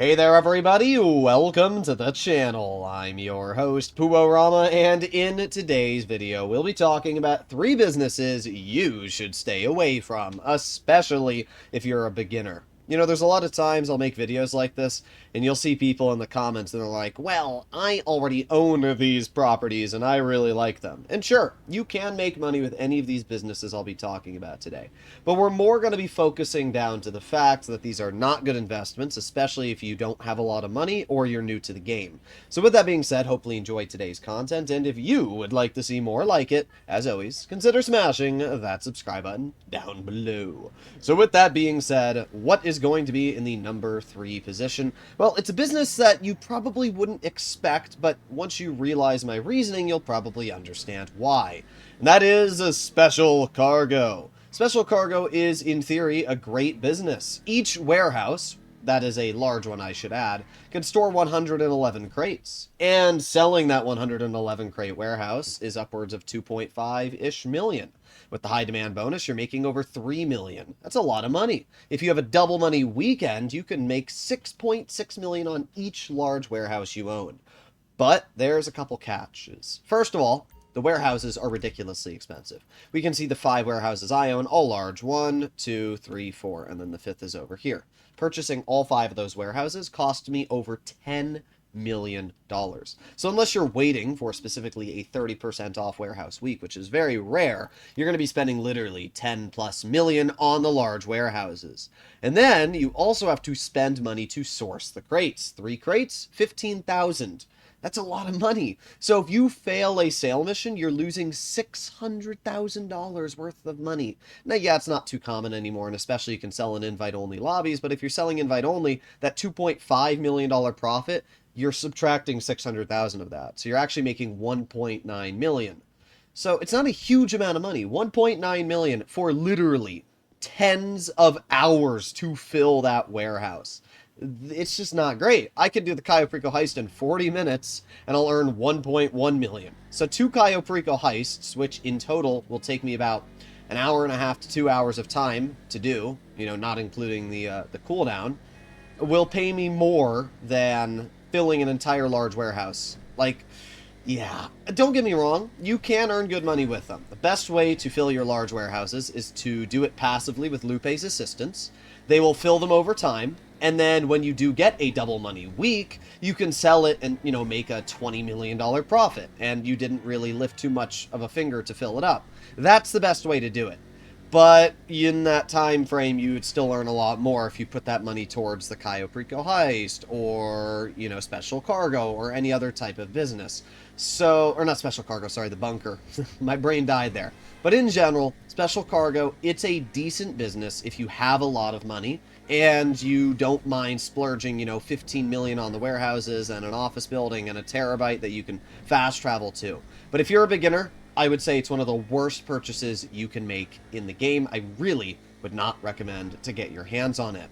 Hey there everybody, welcome to the channel. I'm your host, Puorama, and in today's video we'll be talking about 3 businesses you should stay away from, especially if you're a beginner. You know, there's a lot of times I'll make videos like this, and you'll see people in the comments and they're like, well, I already own these properties and I really like them. And sure, you can make money with any of these businesses I'll be talking about today. But we're more going to be focusing down to the fact that these are not good investments, especially if you don't have a lot of money or you're new to the game. So with that being said, hopefully you enjoyed today's content, and if you would like to see more like it, as always, consider smashing that subscribe button down below. So with that being said, what is going to be in the number 3 position? Well, it's a business that you probably wouldn't expect, but once you realize my reasoning, you'll probably understand why. And that is a Special Cargo. Special Cargo is, in theory, a great business. Each warehouse, that is a large one I should add, can store 111 crates. And selling that 111 crate warehouse is upwards of 2.5-ish million. With the high demand bonus, you're making over 3 million. That's a lot of money. If you have a double money weekend, you can make 6.6 million on each large warehouse you own. But there's a couple catches. First of all, the warehouses are ridiculously expensive. We can see the 5 warehouses I own, all large. 1, 2, 3, 4, and then the 5th is over here. Purchasing all 5 of those warehouses cost me over $10 million. So unless you're waiting for specifically a 30% off warehouse week, which is very rare, you're going to be spending literally 10 plus million on the large warehouses. And then you also have to spend money to source the crates. 3 crates, 15,000. That's a lot of money. So if you fail a sale mission, you're losing $600,000 worth of money. Now, yeah, it's not too common anymore, and especially you can sell in invite-only lobbies, but if you're selling invite-only, that $2.5 million profit, you're subtracting 600,000 of that. So you're actually making 1.9 million. So it's not a huge amount of money. 1.9 million for literally tens of hours to fill that warehouse. It's just not great. I could do the Cayo Perico heist in 40 minutes and I'll earn 1.1 million. So 2 Cayo Perico heists, which in total will take me about an hour and a half to 2 hours of time to do, you know, not including the cooldown, will pay me more than filling an entire large warehouse. Like, yeah, don't get me wrong, you can earn good money with them. The best way to fill your large warehouses is to do it passively with Lupe's assistance. They will fill them over time, and then when you do get a double money week, you can sell it and, you know, make a $20 million profit, and you didn't really lift too much of a finger to fill it up. That's the best way to do it. But in that time frame, you would still earn a lot more if you put that money towards the Cayo Perico heist or, you know, Special Cargo or any other type of business. So, or not Special Cargo, sorry, the bunker. My brain died there. But in general, Special Cargo, it's a decent business if you have a lot of money and you don't mind splurging, you know, 15 million on the warehouses and an office building and a terabyte that you can fast travel to. But if you're a beginner, I would say it's one of the worst purchases you can make in the game. I really would not recommend to get your hands on it.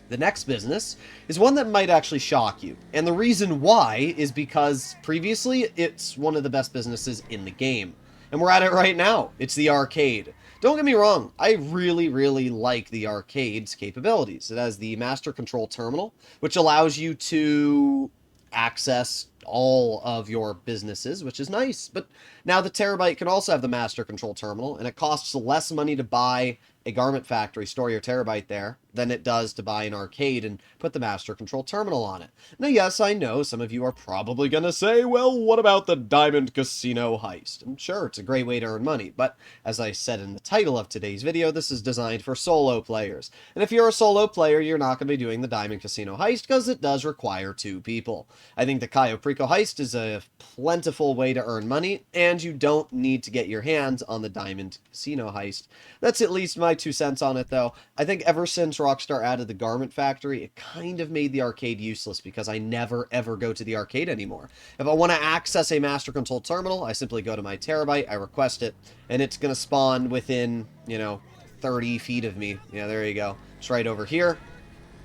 The next business is one that might actually shock you. And the reason why is because previously it's one of the best businesses in the game. And we're at it right now. It's the arcade. Don't get me wrong, I really, really like the arcade's capabilities. It has the Master Control Terminal, which allows you to access all of your businesses, which is nice. But now the Terabyte can also have the Master Control Terminal, and it costs less money to buy a garment factory, store your Terabyte there, than it does to buy an arcade and put the Master Control Terminal on it. Now, yes, I know some of you are probably going to say, well, what about the Diamond Casino heist? And sure, it's a great way to earn money, but as I said in the title of today's video, this is designed for solo players. And if you're a solo player, you're not going to be doing the Diamond Casino heist because it does require 2 people. I think the Cayo Perico heist is a plentiful way to earn money, and you don't need to get your hands on the Diamond Casino heist. That's at least my 2 cents on it, though. I think ever since Rockstar added the Garment Factory, it kind of made the arcade useless because I never ever go to the arcade anymore. If I want to access a Master Control Terminal, I simply go to my Terabyte, I request it, and it's going to spawn within, you know, 30 feet of me. Yeah, there you go. It's right over here.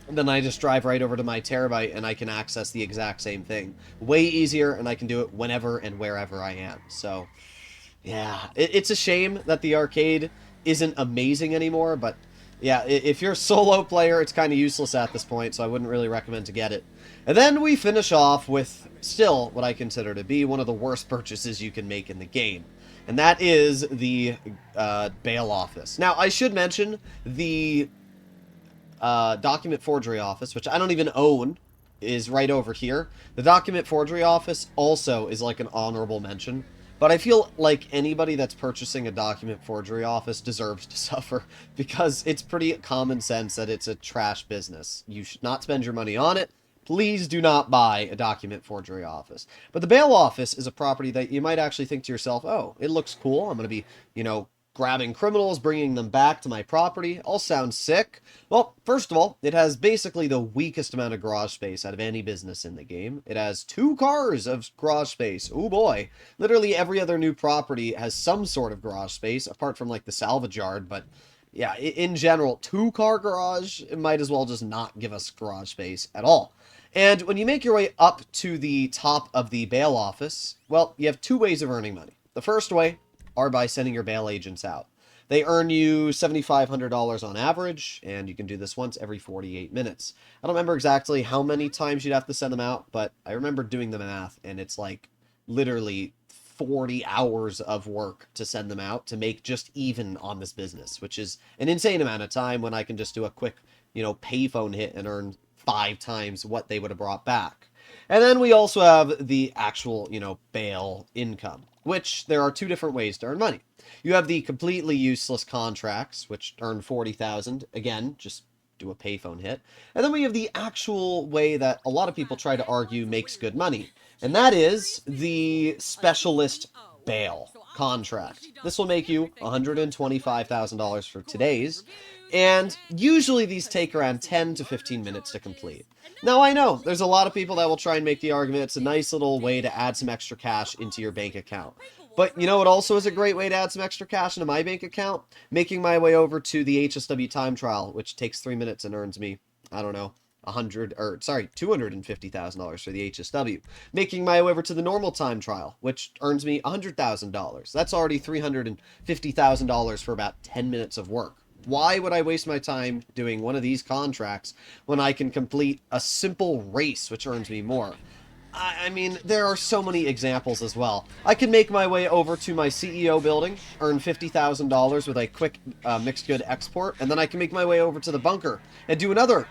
And then I just drive right over to my Terabyte and I can access the exact same thing. Way easier, and I can do it whenever and wherever I am. So, yeah, it's a shame that the arcade isn't amazing anymore, but Yeah, if you're a solo player, it's kind of useless at this point, so I wouldn't really recommend to get it. And then we finish off with still what I consider to be one of the worst purchases you can make in the game. And that is the bail office. Now, I should mention the document forgery office, which I don't even own, is right over here. The document forgery office also is like an honorable mention. But I feel like anybody that's purchasing a document forgery office deserves to suffer because it's pretty common sense that it's a trash business. You should not spend your money on it. Please do not buy a document forgery office. But the bail office is a property that you might actually think to yourself, oh, it looks cool. I'm going to be, grabbing criminals, bringing them back to my property. All sounds sick. Well, first of all, it has basically the weakest amount of garage space out of any business in the game. It has 2 cars of garage space. Oh boy. Literally every other new property has some sort of garage space, apart from like the salvage yard, but yeah, in general, 2-car garage, it might as well just not give us garage space at all. And when you make your way up to the top of the bail office, well, you have 2 ways of earning money. The first way are by sending your bail agents out. They earn you $7,500 on average, and you can do this once every 48 minutes. I don't remember exactly how many times you'd have to send them out, but I remember doing the math, and it's like literally 40 hours of work to send them out to make just even on this business, which is an insane amount of time when I can just do a quick, payphone hit and earn 5 times what they would have brought back. And then we also have the actual, bail income, which there are 2 different ways to earn money. You have the completely useless contracts, which earn 40,000. Again, just do a payphone hit. And then we have the actual way that a lot of people try to argue makes good money, and that is the specialist bail contract. This will make you $125,000 for today's, and usually these take around 10 to 15 minutes to complete. Now, I know there's a lot of people that will try and make the argument it's a nice little way to add some extra cash into your bank account. But you know what also is a great way to add some extra cash into my bank account? Making my way over to the HSW time trial, which takes 3 minutes and earns me, I don't know, $250,000 for the HSW. Making my way over to the normal time trial, which earns me $100,000. That's already $350,000 for about 10 minutes of work. Why would I waste my time doing one of these contracts when I can complete a simple race, which earns me more? I mean, there are so many examples as well. I can make my way over to my CEO building, earn $50,000 with a quick mixed good export, and then I can make my way over to the bunker and do another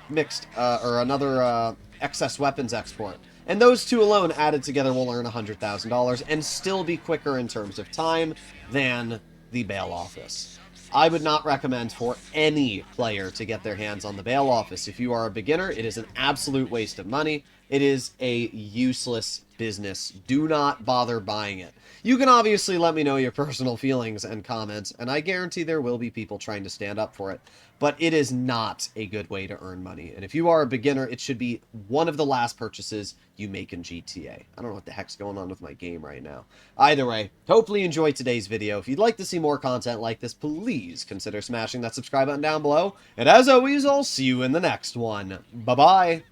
excess weapons export. And those 2 alone added together will earn $100,000 and still be quicker in terms of time than the bail office. I would not recommend for any player to get their hands on the bail office. If you are a beginner, it is an absolute waste of money. It is a useless business. Do not bother buying it. You can obviously let me know your personal feelings and comments, and I guarantee there will be people trying to stand up for it. But it is not a good way to earn money. And if you are a beginner, it should be one of the last purchases you make in GTA. I don't know what the heck's going on with my game right now. Either way, hopefully you enjoyed today's video. If you'd like to see more content like this, please consider smashing that subscribe button down below. And as always, I'll see you in the next one. Bye-bye.